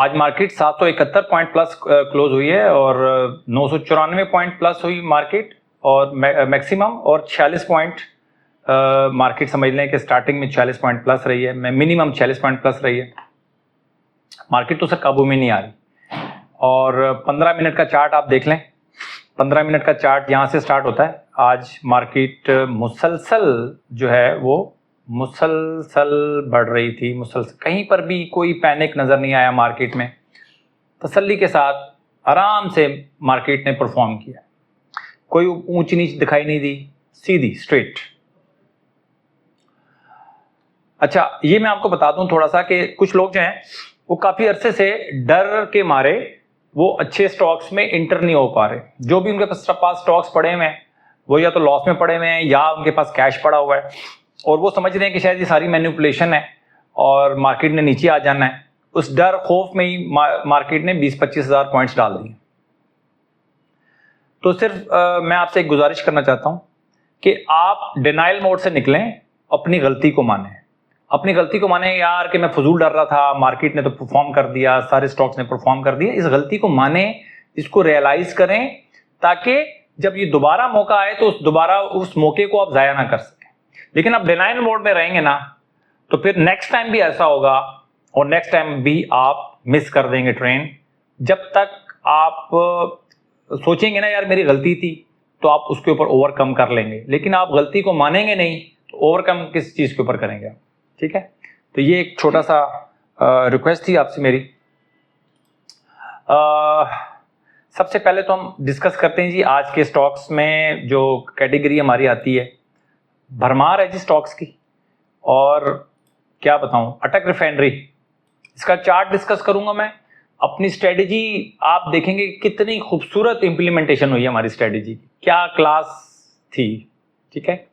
आज market 771 point plus close हुई है और 994 पॉइंट प्लस हुई मार्केट और मैक्सिमम, और 46 पॉइंट मार्केट समझ लें कि स्टार्टिंग में 46 पॉइंट प्लस रही है, मिनिमम 46 पॉइंट प्लस रही है। मार्केट तो सर काबू में नहीं आ रही। और 15 मिनट का चार्ट आप देख लें, 15 मिनट का चार्ट यहाँ से स्टार्ट होता है। आज मार्केट मुसलसल जो है वो मुसलसल बढ़ रही थी, मुसलसल, कहीं पर भी कोई पैनिक नज़र नहीं आया मार्केट में। तसल्ली के साथ आराम से मार्केट ने परफॉर्म किया, कोई ऊंच नीच दिखाई नहीं दी, सीधी स्ट्रेट। अच्छा, ये मैं आपको बता दूं थोड़ा सा कि कुछ लोग जो हैं वो काफ़ी अरसे से डर के मारे वो अच्छे स्टॉक्स में इंटर नहीं हो पा रहे। जो भी उनके पास स्टॉक्स पड़े हुए हैं वो या तो लॉस में पड़े हुए हैं या उनके पास कैश पड़ा हुआ है, और वो समझ रहे हैं कि शायद ये सारी मैनिपुलेशन है और मार्केट ने नीचे आ जाना है। उस डर खौफ में ही मार्केट ने 20-25 हज़ार पॉइंट्स डाल दिए। तो सिर्फ मैं आपसे एक गुजारिश करना चाहता हूं कि आप डिनाइल मोड से निकलें, अपनी गलती को मानें। अपनी गलती को माने यार कि मैं फजूल डर रहा था, मार्केट ने तो परफॉर्म कर दिया, सारे स्टॉक्स ने परफॉर्म कर दिया। इस गलती को माने, इसको रियलाइज करें, ताकि जब ये दोबारा मौका आए तो दोबारा उस मौके को आप जाया ना कर सकें। लेकिन आप डिनाइल मोड में रहेंगे ना तो फिर नेक्स्ट टाइम भी ऐसा होगा और नेक्स्ट टाइम भी आप मिस कर देंगे ट्रेन। जब तक आप सोचेंगे ना यार मेरी गलती थी, तो आप उसके ऊपर ओवरकम कर लेंगे। लेकिन आप गलती को मानेंगे नहीं तो ओवरकम किस चीज़ के ऊपर करेंगे आप? ठीक है, तो ये एक छोटा सा रिक्वेस्ट थी आपसे मेरी। सबसे पहले तो हम डिस्कस करते हैं जी आज के स्टॉक्स में जो कैटेगरी हमारी आती है, भरमार है जी स्टॉक्स की। और क्या बताऊं, अटक रिफाइनरी, इसका चार्ट डिस्कस करूंगा मैं। अपनी स्ट्रेटेजी आप देखेंगे कितनी खूबसूरत इंप्लीमेंटेशन हुई है हमारी स्ट्रेटेजी की, क्या क्लास थी। ठीक है,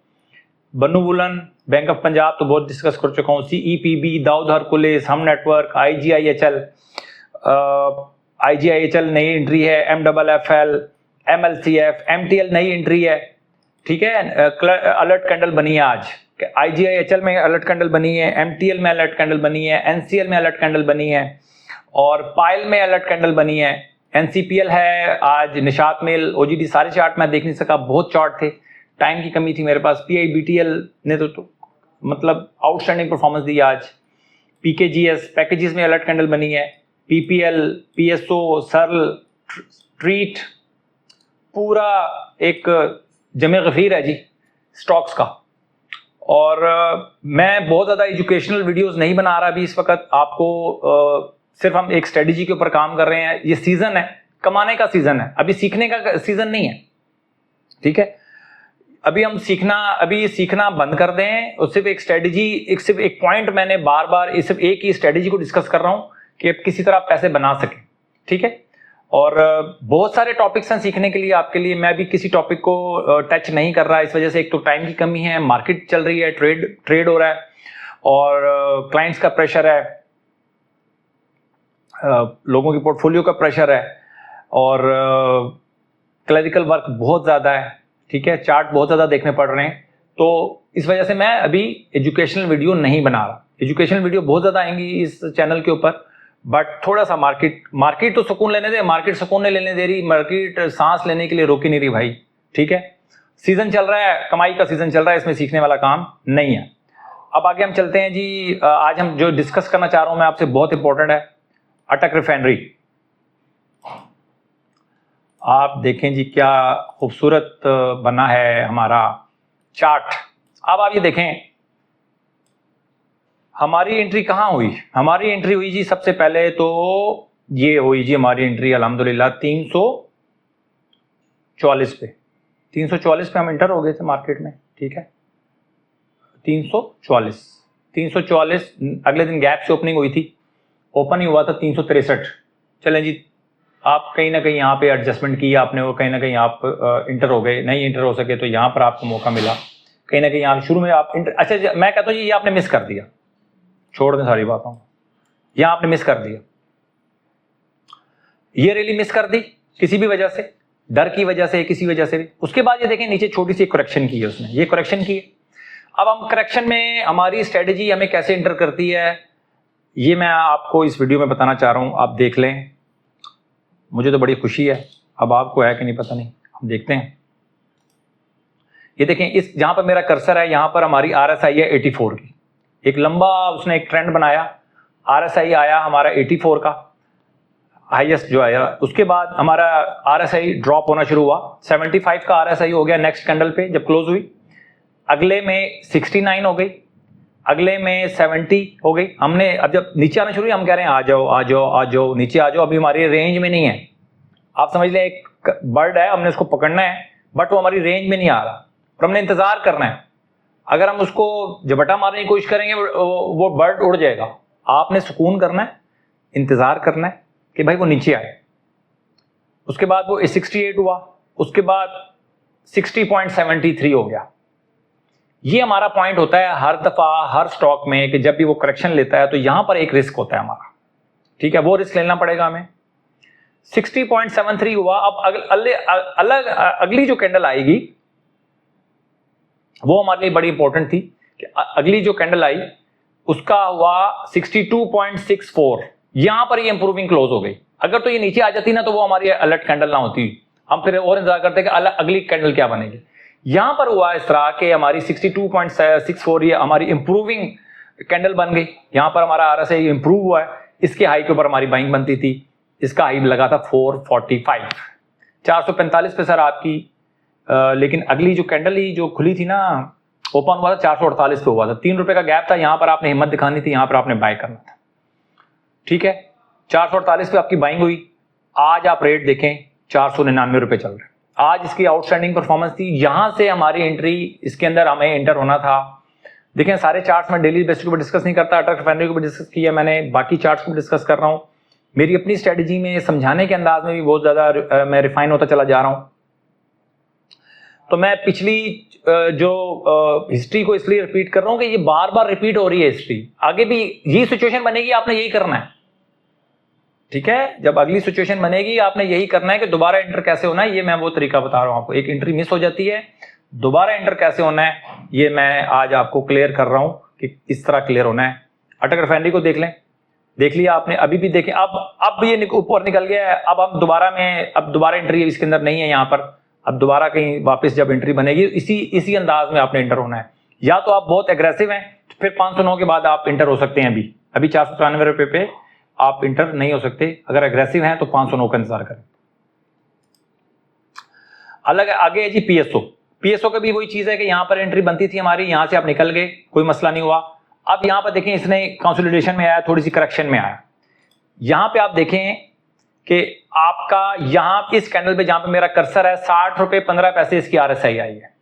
बन्नू वुलन, बैंक ऑफ पंजाब तो बहुत डिस्कस कर चुका हूँ, CEPB, दाऊद हरकुलिस, हम नेटवर्क, IGIHL नई एंट्री है, MFFL, MLCF, MTL नई एंट्री है। ठीक है, अलर्ट कैंडल बनी है आज, IGIHL में अलर्ट कैंडल बनी है, MTL में अलर्ट कैंडल बनी है, NCL में अलर्ट कैंडल बनी है, और पायल में अलर्ट कैंडल बनी है, NCPL है आज, निशात मिल, OGD। सारे चार्ट मैं देख नहीं सका, बहुत चार्ट थे, टाइम की कमी थी मेरे पास। PIBTL ने तो मतलब आउटस्टैंडिंग परफॉर्मेंस दी आज। PKGS पैकेजेस में अलर्ट कैंडल बनी है, PPL, PSO, सर्ल, ट्रीट, पूरा एक जमे गफीर है जी स्टॉक्स का। और मैं बहुत ज़्यादा एजुकेशनल वीडियोस नहीं बना रहा अभी इस वक्त आपको, सिर्फ हम एक स्ट्रेटेजी के ऊपर काम कर रहे हैं। ये सीज़न है, कमाने का सीज़न है, अभी सीखने का सीज़न नहीं है। ठीक है, अभी हम सीखना बंद कर दें और सिर्फ एक स्ट्रेटेजी, सिर्फ एक पॉइंट मैंने बार बार सिर्फ एक ही स्ट्रेटेजी को डिस्कस कर रहा हूं कि आप किसी तरह पैसे बना सकें। ठीक है, और बहुत सारे टॉपिक्स हैं सीखने के लिए आपके लिए। मैं भी किसी टॉपिक को टच नहीं कर रहा, इस वजह से एक तो टाइम की कमी है, मार्केट चल रही है, ट्रेड हो रहा है, और क्लाइंट्स का प्रेशर है, लोगों की पोर्टफोलियो का प्रेशर है, और क्लरिकल वर्क बहुत ज़्यादा है। ठीक है, चार्ट बहुत ज़्यादा देखने पड़ रहे हैं, तो इस वजह से मैं अभी एजुकेशनल वीडियो नहीं बना रहा। एजुकेशनल वीडियो बहुत ज़्यादा आएंगी इस चैनल के ऊपर, बट थोड़ा सा मार्केट तो सुकून लेने दे, मार्केट सुकून नहीं लेने दे रही, मार्केट सांस लेने के लिए रोक ही नहीं रही भाई। ठीक है, सीजन चल रहा है, कमाई का सीजन चल रहा है, इसमें सीखने वाला काम नहीं है। अब आगे हम चलते हैं जी। आज हम जो डिस्कस करना चाह रहा हूं मैं आपसे, बहुत इंपॉर्टेंट है, अटक रिफाइनरी। आप देखें जी क्या खूबसूरत बना है हमारा चार्ट। अब आप ये देखें हमारी एंट्री कहाँ हुई। हमारी एंट्री हुई जी सबसे पहले तो ये हुई जी हमारी एंट्री अल्हम्दुलिल्लाह 344 पे। 344 पे हम एंटर हो गए थे मार्केट में। ठीक है, 344 अगले दिन गैप से ओपनिंग हुई थी, ओपन ही हुआ था 363। चलें जी, आप कहीं ना कहीं यहाँ पे एडजस्टमेंट की आपने, वो कहीं ना कहीं आप इंटर हो गए, नहीं इंटर हो सके तो यहाँ पर आपको मौका मिला, कहीं ना कहीं आप शुरू में आप अच्छा मैं कहता हूँ ये आपने मिस कर दिया, छोड़ दें सारी बातों को, यहाँ आपने मिस कर दिया, ये रैली मिस कर दी किसी भी वजह से, डर की वजह से, किसी वजह से भी। उसके बाद ये देखें नीचे छोटी सी करेक्शन की है उसने, ये करेक्शन की है। अब हम करेक्शन में हमारी स्ट्रेटेजी हमें कैसे इंटर करती है ये मैं आपको इस वीडियो में बताना चाह रहा हूँ, आप देख लें। मुझे तो बड़ी खुशी है, अब आपको है कि नहीं पता नहीं, हम देखते हैं। ये देखें, इस जहाँ पर मेरा कर्सर है यहाँ पर हमारी RSI है 84 की। एक लंबा उसने एक ट्रेंड बनाया, RSI आया हमारा 84 का हाईएस्ट जो आया। उसके बाद हमारा RSI ड्रॉप होना शुरू हुआ, 75 का RSI हो गया नेक्स्ट कैंडल पे जब क्लोज हुई। अगले में 69 हो गई, अगले में 70 हो गई। हमने अब जब नीचे आना शुरू हुई, हम कह रहे हैं आ जाओ आ जाओ आ जाओ, नीचे आ जाओ। अभी हमारी रेंज में नहीं है, आप समझ लें एक बर्ड है, हमने उसको पकड़ना है बट वो हमारी रेंज में नहीं आ रहा और हमने इंतजार करना है। अगर हम उसको झपटा मारने की कोशिश करेंगे वो बर्ड उड़ जाएगा। आपने सुकून करना है, इंतजार करना है कि भाई वो नीचे आए। उसके बाद वो 68 हुआ, उसके बाद 60.73 हो गया। ये हमारा पॉइंट होता है हर दफा हर स्टॉक में कि जब भी वो करेक्शन लेता है तो यहां पर एक रिस्क होता है हमारा, ठीक है, वो रिस्क लेना पड़ेगा हमें। 60.73 हुआ। अब अगली जो कैंडल आएगी वो हमारे लिए बड़ी इंपॉर्टेंट थी कि अगली जो कैंडल आई उसका हुआ 62.64। यहां पर ये इंप्रूविंग क्लोज हो गई। अगर तो ये नीचे आ जाती ना तो वो हमारी अलर्ट कैंडल ना होती, हम फिर और इंतजार करते कि अगली कैंडल क्या बनेगी। यहां पर हुआ इस तरह के हमारी 62.64 ये हमारी इंप्रूविंग कैंडल बन गई। यहां पर हमारा RSI इंप्रूव हुआ है, इसके हाई के ऊपर हमारी बाइंग बनती थी। इसका हाई लगा था 445, 445 पे सर आपकी लेकिन अगली जो कैंडल ही जो खुली थी ना, ओपन हुआ था 448 पे हुआ था। 3 रुपए का गैप था, यहां पर आपने हिम्मत दिखानी थी, यहां पर आपने बाय करना था, ठीक है। 448 पे आपकी बाइंग हुई। आज आप रेट देखें 499 रुपए चल रहे हैं। आज इसकी आउटस्टैंडिंग परफॉर्मेंस थी, यहां से हमारी एंट्री, इसके अंदर हमें एंटर होना था। देखें सारे चार्ट्स में डेली बेसिस पर डिस्कस नहीं करता, अटक रिफाइनरी को भी डिस्कस किया मैंने, बाकी चार्ट्स को भी डिस्कस कर रहा हूं। मेरी अपनी स्ट्रेटजी में समझाने के अंदाज में भी बहुत ज्यादा मैं रिफाइन होता चला जा रहा हूं। तो मैं पिछली जो हिस्ट्री को इसलिए रिपीट कर रहा हूं कि ये बार बार रिपीट हो रही है हिस्ट्री। आगे भी यही सिचुएशन बनेगी, आपने यही करना है, ठीक है। जब अगली सिचुएशन बनेगी आपने यही करना है कि दोबारा एंटर कैसे होना है, ये मैं वो तरीका बता रहा हूं आपको। एक एंट्री मिस हो जाती है, दोबारा एंटर कैसे होना है ये मैं आज आपको क्लियर कर रहा हूं कि इस तरह क्लियर होना है। अटक रिफाइनरी को देख लें, देख लिया आपने, अभी भी देखें, अब ये ऊपर निकल गया है। अब हम दोबारा एंट्री इसके अंदर नहीं है, यहां पर अब दोबारा कहीं वापस जब एंट्री बनेगी इसी अंदाज में आपने एंटर होना है। या तो आप बहुत एग्रेसिव हैं तो फिर 509 के बाद आप एंटर हो सकते हैं। अभी 494 रुपए पे आप इंटर नहीं हो सकते। अगर एग्रेसिव हैं तो 509 का इंतजार करें। अलग आगे है जी पीएसओ का भी वही चीज है कि यहां पर एंट्री बनती थी हमारी, यहां से आप निकल गए, कोई मसला नहीं हुआ। अब यहां पर देखें इसने कंसोलिडेशन में आया, थोड़ी सी करेक्शन में आया। यहां पे आप देखें कि आपका यहां इस कैंडल पे जहां पे मेरा कर्सर है 60 रुपए 15 पैसे इसकी RSI आई है,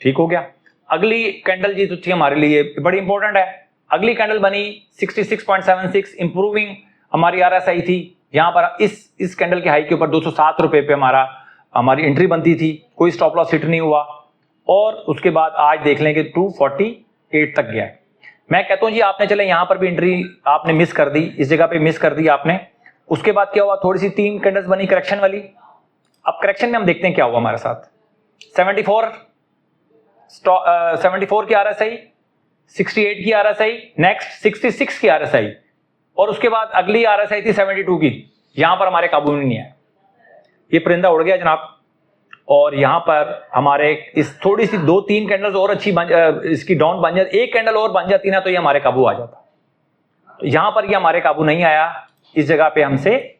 ठीक हो गया। अगली कैंडल जी तो थी हमारे लिए बड़ी इंपॉर्टेंट है। अगली कैंडल बनी 66.76 इंप्रूविंग हमारी RSI थी। यहां पर इस कैंडल के हाई के ऊपर 207 रुपए पे हमारी एंट्री बनती थी, कोई स्टॉप लॉस हिट नहीं हुआ। और उसके बाद आज देख लें कि 248 तक गया है। मैं कहता हूं जी आपने चले यहां पर भी एंट्री आपने मिस कर दी, इस जगह पे मिस कर दी आपने। उसके बाद क्या हुआ, थोड़ी सी 3 कैंडल्स बनी करेक्शन वाली। अब करेक्शन में हम देखते हैं क्या हुआ हमारे साथ। 74 की RSI, 68 की RSI, नेक्स्ट 66 की RSI और उसके बाद अगली RSI थी 72 की। यहां पर हमारे काबू में नहीं है, ये परिंदा उड़ गया जनाब। और यहां पर हमारे इस थोड़ी सी 2-3 कैंडल्स और अच्छी इसकी डाउन बन जाती, एक कैंडल और बन जाती ना तो ये हमारे काबू आ जाता। तो यहां पर ये हमारे काबू नहीं आया, इस जगह पे हमसे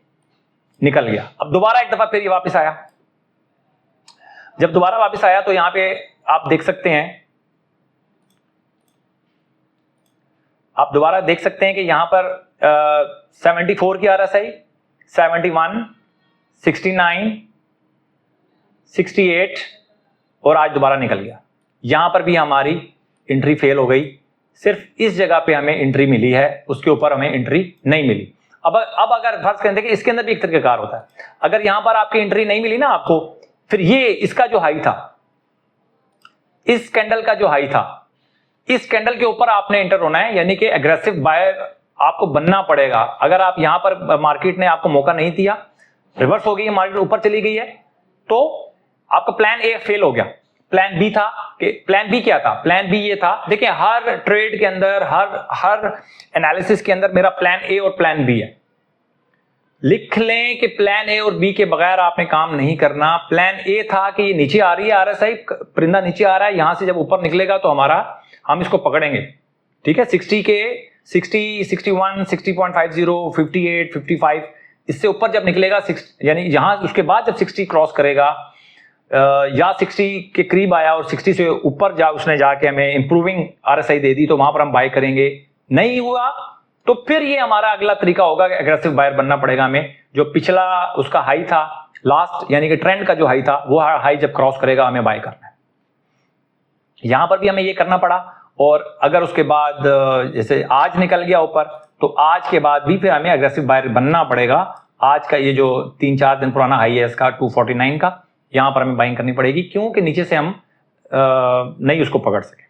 निकल गया। अब दोबारा एक दफा फिर ये वापस आया। जब दोबारा वापस आया तो यहां पे आप देख सकते हैं, आप दोबारा देख सकते हैं कि यहां पर 74 की RSI, 71, 69, 68 और आज दोबारा निकल गया। यहां पर भी हमारी एंट्री फेल हो गई। सिर्फ इस जगह पे हमें एंट्री मिली है, उसके ऊपर हमें एंट्री नहीं मिली। अब अगर फर्ज करें कि इसके अंदर भी एक तरीकाकार होता है, अगर यहां पर आपकी एंट्री नहीं मिली ना आपको, फिर ये इसका जो हाई था, इस कैंडल का जो हाई था, इस कैंडल के ऊपर आपने एंटर होना है, यानी कि एग्रेसिव बायर आपको बनना पड़ेगा। अगर आप यहां पर मार्केट ने आपको मौका नहीं दिया, रिवर्स हो गई है मार्केट, ऊपर चली गई है, तो आपका प्लान ए फेल हो गया। प्लान बी था कि प्लान बी क्या था, प्लान बी ये था, देखिए हर ट्रेड के अंदर, हर एनालिसिस के अंदर मेरा प्लान ए और प्लान बी है। लिख लें कि प्लान ए और बी के बगैर आपने काम नहीं करना। प्लान ए था कि ये नीचे आ रही है RSI, परिंदा नीचे आ रहा है, यहां से जब ऊपर निकलेगा तो हम इसको पकड़ेंगे, ठीक है। 60 के 60, 61, 60.50, 58, 55, इससे ऊपर जब निकलेगा यानी यहां उसके बाद जब 60 क्रॉस करेगा या 60 के करीब आया और 60 से ऊपर उसने जाके हमें इंप्रूविंग RSI दे दी तो वहां पर हम बाय करेंगे। नहीं हुआ तो फिर ये हमारा अगला तरीका होगा कि एग्रेसिव बायर बनना पड़ेगा हमें। जो पिछला उसका हाई था लास्ट, यानी कि ट्रेंड का जो हाई था, वो हाई जब क्रॉस करेगा हमें बाय करना है। यहां पर भी हमें ये करना पड़ा। और अगर उसके बाद जैसे आज निकल गया ऊपर, तो आज के बाद भी फिर हमें एग्रेसिव बायर बनना पड़ेगा। आज का ये जो 3-4 दिन पुराना हाई है इसका 249 का, यहां पर हमें बाइंग करनी पड़ेगी, क्योंकि नीचे से हम नहीं उसको पकड़ सके।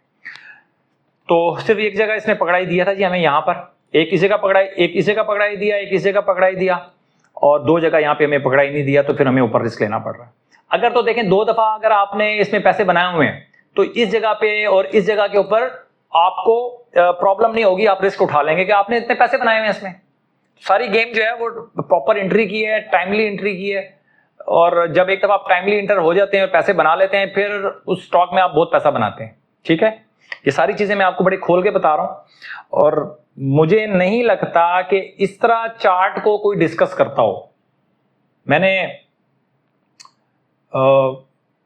तो सिर्फ एक जगह इसने पकड़ाई दिया था जी हमें, यहां पर एक इस जगह पकड़ाई, एक इस जगह पकड़ाई दिया, एक इस जगह पकड़ाई दिया, और 2 जगह यहां पे हमें पकड़ाई नहीं दिया, तो फिर हमें ऊपर रिस्क लेना पड़ रहा है। अगर तो देखें 2 दफा अगर आपने इसमें पैसे बनाए हुए हैं तो इस जगह पे और इस जगह के ऊपर आपको प्रॉब्लम नहीं होगी, आप रिस्क उठा लेंगे कि आपने इतने पैसे बनाए हुए हैं इसमें। सारी गेम जो है वो प्रॉपर एंट्री की है, टाइमली एंट्री की है, और जब एक दफा आप टाइमली एंटर हो जाते हैं और पैसे बना लेते हैं, फिर उस स्टॉक में आप बहुत पैसा बनाते हैं, ठीक है। ये सारी चीजें मैं आपको बड़े खोल के बता रहा हूं, और मुझे नहीं लगता कि इस तरह चार्ट को कोई डिस्कस करता हो।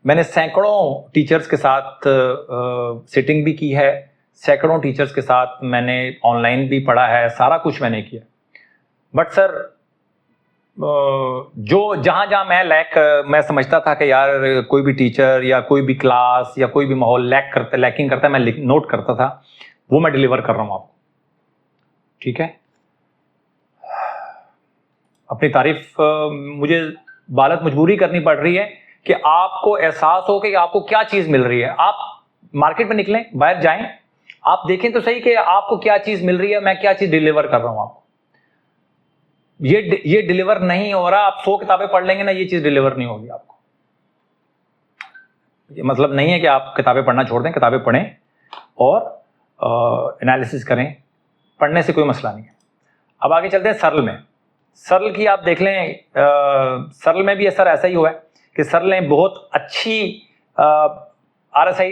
मैंने सैकड़ों टीचर्स के साथ सिटिंग भी की है, सैकड़ों टीचर्स के साथ मैंने ऑनलाइन भी पढ़ा है, सारा कुछ मैंने किया। बट सर जो जहां मैं समझता था कि यार कोई भी टीचर या कोई भी क्लास या कोई भी माहौल लैकिंग करता है, मैं नोट करता था, वो मैं डिलीवर कर रहा हूं आपको, ठीक है। अपनी तारीफ मुझे बालत मजबूरी करनी पड़ रही है कि आपको एहसास हो कि आपको क्या चीज मिल रही है। आप मार्केट में निकलें, बाहर जाएं, आप देखें तो सही कि आपको क्या चीज मिल रही है, मैं क्या चीज डिलीवर कर रहा हूं आपको। ये डिलीवर नहीं हो रहा। आप 100 किताबें पढ़ लेंगे ना, ये चीज डिलीवर नहीं होगी आपको। ये मतलब नहीं है कि आप किताबें पढ़ना छोड़ दें, किताबें पढ़ें और एनालिसिस करें, पढ़ने से कोई मसला नहीं है। अब आगे चलते हैं सरल में। सरल की आप देख लें, सरल में भी असर ऐसा ही हुआ है कि सरल ने बहुत अच्छी RSI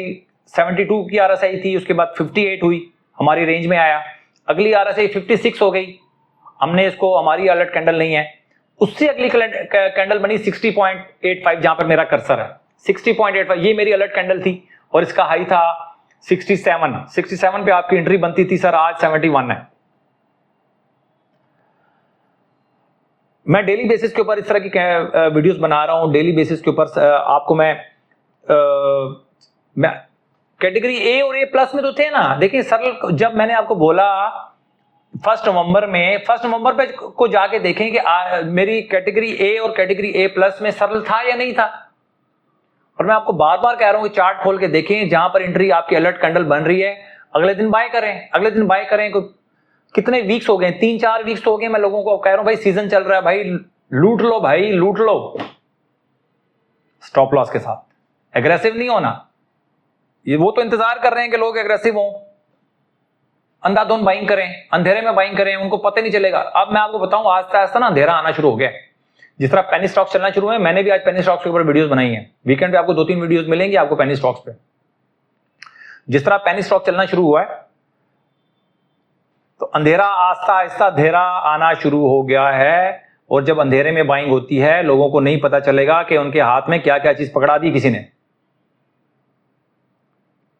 72 की RSI थी, उसके बाद 58 हुई, हमारी रेंज में आया, अगली RSI 56 हो गई, हमने इसको, हमारी अलर्ट कैंडल नहीं है, उससे अगली कैंडल बनी 60.85, जहां पर मेरा कर्सर है 60.85, ये मेरी अलर्ट कैंडल थी, और इसका हाई था 67 पे आपकी एंट्री बनती थी सर, आज 71 है। मैं डेली बेसिस के ऊपर इस तरह की वीडियोस बना रहा हूं, डेली बेसिस के ऊपर आपको मैं कैटेगरी ए और ए प्लस में तो थे ना। देखिए सरल, जब मैंने आपको बोला 1 नवंबर पे को जाके देखें कि मेरी कैटेगरी ए और कैटेगरी ए प्लस में सरल था या नहीं था। और मैं आपको बार बार कह रहा हूं कि चार्ट खोल के देखें, जहां पर एंट्री आपकी अलर्ट कैंडल बन रही है, अगले दिन बाय करें, अगले दिन बाय करें। कितने वीक्स हो गए, 3-4 वीक्स हो गए, मैं लोगों को कह रहा हूं भाई सीजन चल रहा है, भाई लूट लो, भाई लूट लो, स्टॉप लॉस के साथ। एग्रेसिव नहीं होना, ये वो तो इंतजार कर रहे हैं कि लोग एग्रेसिव हों, अंधाधुंध बाइंग करें, अंधेरे में बाइंग करें, उनको पता नहीं चलेगा। अब मैं आपको बताऊं, आस्ता आस्ता ना अंधेरा आना शुरू हो गया। जिस तरह पेनी स्टॉक्स चलना शुरू हुए, मैंने भी आज पेनी स्टॉक्स के ऊपर वीडियोस बनाई हैं, वीकेंड पे आपको 2-3 वीडियोस मिलेंगी आपको पेनी स्टॉक्स पे। जिस तरह पेनी स्टॉक चलना शुरू हुआ है, तो अंधेरा आस्ता आस्ता अंधेरा आना शुरू हो गया है, और जब अंधेरे में बाइंग होती है, लोगों को नहीं पता चलेगा कि उनके हाथ में क्या क्या चीज पकड़ा दी किसी ने।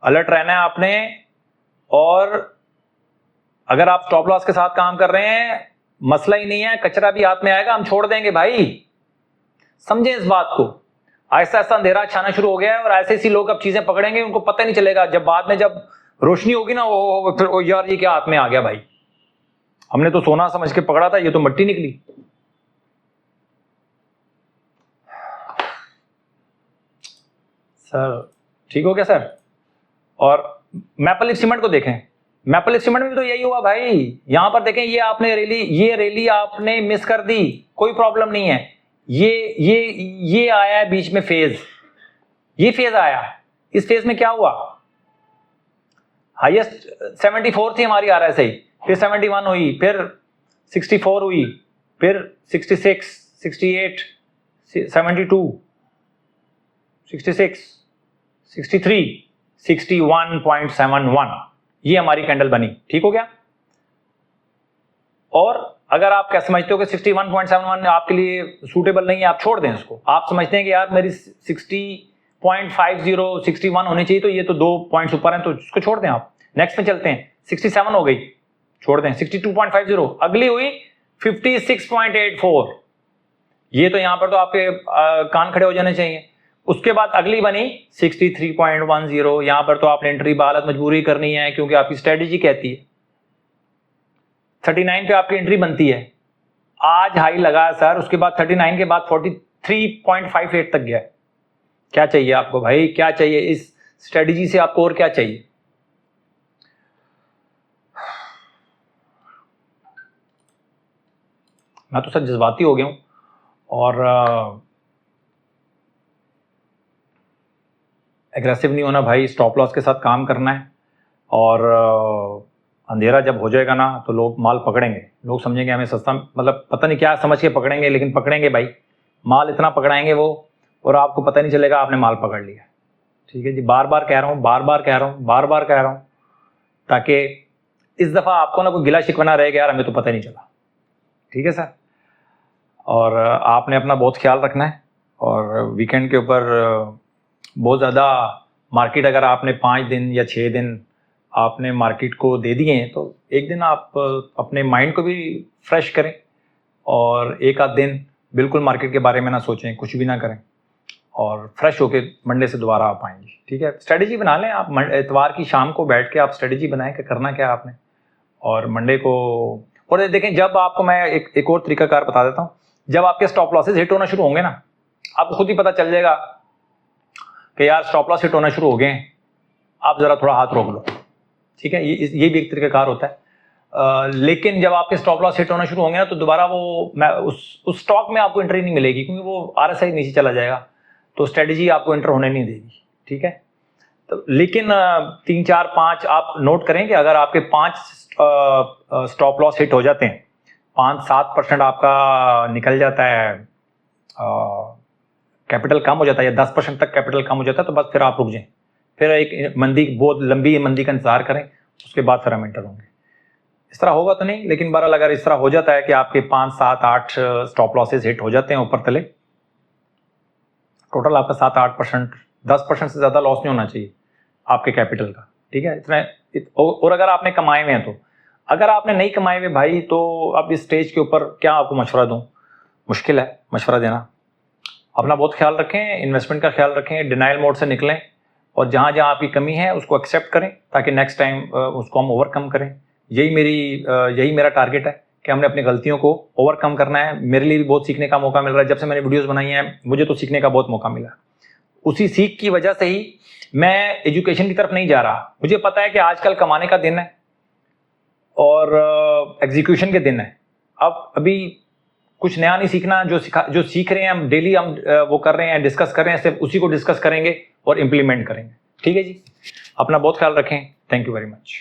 अलर्ट रहना है आपने, और अगर आप स्टॉप लॉस के साथ काम कर रहे हैं, मसला ही नहीं है, कचरा भी हाथ में आएगा, हम छोड़ देंगे भाई। समझें इस बात को। आहिस्ता आहिस्ता अंधेरा छाना शुरू हो गया है, और ऐसे ऐसे लोग अब चीजें पकड़ेंगे, उनको पता नहीं चलेगा। जब बाद में जब रोशनी होगी ना, वो फिर यार ये क्या हाथ में आ गया भाई, हमने तो सोना समझ के पकड़ा था, ये तो मिट्टी निकली। सर ठीक हो गया सर। और मैपल लीफ सीमेंट को देखें, मैपल लीफ सीमेंट में भी तो यही हुआ भाई। यहां पर देखें, ये रैली आपने मिस कर दी, कोई प्रॉब्लम नहीं है। ये आया है बीच में फेज, ये फेज आया, इस फेज में क्या हुआ, हाईएस्ट 74 थी हमारी RSI, फिर 71 हुई, फिर 64 हुई, फिर 66, 68, 72, 66, 63, 61.71, ये हमारी कैंडल बनी। ठीक हो गया। और अगर आप क्या समझते हो कि 61.71 आपके लिए सूटेबल नहीं है, आप छोड़ दें इसको। आप समझते हैं कि यार मेरी 60.50 61 होनी चाहिए, तो ये तो 2 पॉइंट्स ऊपर हैं, तो इसको छोड़ दें। आप नेक्स्ट में चलते हैं। 67 हो गई, छोड़ दें। 62.50 अगली हुई 56.84, ये तो यहां पर तो आपके कान खड़े हो जाने चाहिए। उसके बाद अगली बनी 63.10, यहां पर तो आपने एंट्री बालत मजबूरी करनी है, क्योंकि आपकी स्ट्रेटेजी कहती है। 39 पे आपकी एंट्री बनती है। आज हाई लगा सर, उसके बाद 39 के बाद 43.58 तक गया। क्या चाहिए आपको भाई, क्या चाहिए इस स्ट्रेटेजी से, आपको और क्या चाहिए? मैं तो सर जज्बाती हो गया हूं, और एग्रेसिव नहीं होना भाई, स्टॉप लॉस के साथ काम करना है। और अंधेरा जब हो जाएगा ना, तो लोग माल पकड़ेंगे, लोग समझेंगे हमें सस्ता, मतलब पता नहीं क्या समझ के पकड़ेंगे, लेकिन पकड़ेंगे भाई, माल इतना पकड़ाएंगे वो, और आपको पता नहीं चलेगा आपने माल पकड़ लिया। ठीक है जी, बार बार कह रहा हूँ, बार बार कह रहा हूँ, ताकि इस दफ़ा आपको ना कोई गिला शिकवा रहेगा, यार हमें तो पता ही नहीं चला। ठीक है सर। और आपने अपना बहुत ख्याल रखना है, और वीकेंड के ऊपर बहुत ज़्यादा मार्केट, अगर आपने 5 दिन या 6 दिन आपने मार्केट को दे दिए हैं, तो एक दिन आप अपने माइंड को भी फ्रेश करें, और एक आध दिन बिल्कुल मार्केट के बारे में ना सोचें, कुछ भी ना करें, और फ्रेश होके मंडे से दोबारा आप आएंगे। ठीक है, स्ट्रेटेजी बना लें आप। इतवार की शाम को बैठ के आप स्ट्रेटेजी बनाएं कि करना क्या आपने, और मंडे को। और देखें, जब आपको मैं एक और तरीकाकार बता देता हूँ, जब आपके स्टॉप लॉसेज हिट होना शुरू होंगे ना, आपको खुद ही पता चल जाएगा कि यार स्टॉप लॉस हिट होना शुरू हो गए हैं, आप जरा थोड़ा हाथ रोक लो। ठीक है, ये भी एक तरीकाकार होता है। लेकिन जब आपके स्टॉप लॉस हिट होना शुरू होंगे ना, तो दोबारा उस स्टॉक में आपको एंट्री नहीं मिलेगी, क्योंकि वो RSI नीचे चला जाएगा, तो स्ट्रेटेजी आपको एंटर होने नहीं देगी। ठीक है, तो लेकिन 3, 4, 5 आप नोट करें कि अगर आपके 5 स्टॉप लॉस हिट हो जाते हैं, 5-7% आपका निकल जाता है, कैपिटल कम हो जाता है, या 10% तक कैपिटल कम हो जाता है, तो बस फिर आप रुक जाएं, फिर एक मंदी, बहुत लंबी मंदी का इंतजार करें, उसके बाद फिर हम एंटर होंगे। इस तरह होगा तो नहीं, लेकिन बहरहाल अगर इस तरह हो जाता है कि आपके 5, 7, 8 स्टॉप लॉसेज हिट हो जाते हैं ऊपर तले, टोटल आपका 7-8%, 10% से ज़्यादा लॉस नहीं होना चाहिए आपके कैपिटल का। ठीक है, इतना। और अगर आपने कमाए हुए हैं, तो अगर आपने नहीं कमाए हुए भाई, तो अब इस स्टेज के ऊपर क्या आपको मशवरा दूं, मुश्किल है मशवरा देना। अपना बहुत ख्याल रखें, इन्वेस्टमेंट का ख्याल रखें, डिनाइल मोड से निकलें, और जहाँ जहाँ आपकी कमी है उसको एक्सेप्ट करें, ताकि नेक्स्ट टाइम उसको हम ओवरकम करें। यही मेरा टारगेट है कि हमने अपनी गलतियों को ओवरकम करना है। मेरे लिए भी बहुत सीखने का मौका मिल रहा है, जब से मैंने वीडियोस बनाई हैं मुझे तो सीखने का बहुत मौका मिला। उसी सीख की वजह से ही मैं एजुकेशन की तरफ नहीं जा रहा। मुझे पता है कि आजकल कमाने का दिन है और एग्जीक्यूशन के दिन है। अभी कुछ नया नहीं सीखना, जो सीख रहे हैं हम डेली, हम वो कर रहे हैं, डिस्कस कर रहे हैं, सिर्फ उसी को डिस्कस करेंगे और इम्प्लीमेंट करेंगे। ठीक है जी, अपना बहुत ख्याल रखें। Thank you very much.